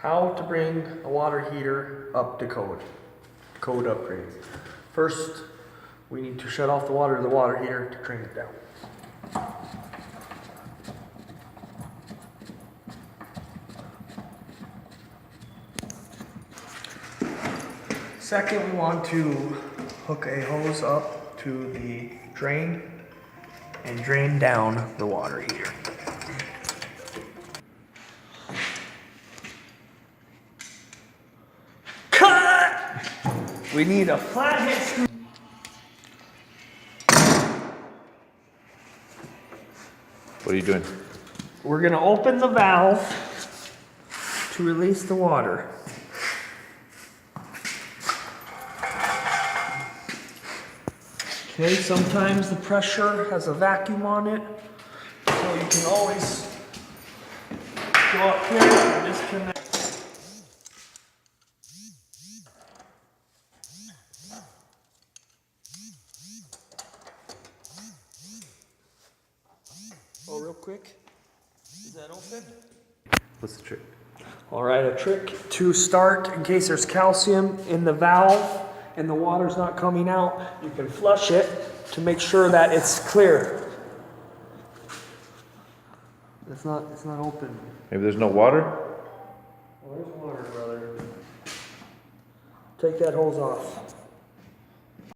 How to bring a water heater up to code. Code upgrade. First, we need to shut off the water to the water heater to crank it down. Second, we want to hook a hose up to the drain and drain down the water heater. Cut! We need a flathead screw. What are you doing? We're gonna open the valve to release the water. Okay, sometimes the pressure has a vacuum on it, so you can always go up here and disconnect. Oh, real quick, is that open? What's the trick? All right, a trick to start in case there's calcium in the valve and the water's not coming out, you can flush it to make sure that it's clear. It's not open. Maybe there's no water? Oh, there's water, brother. Take that hose off.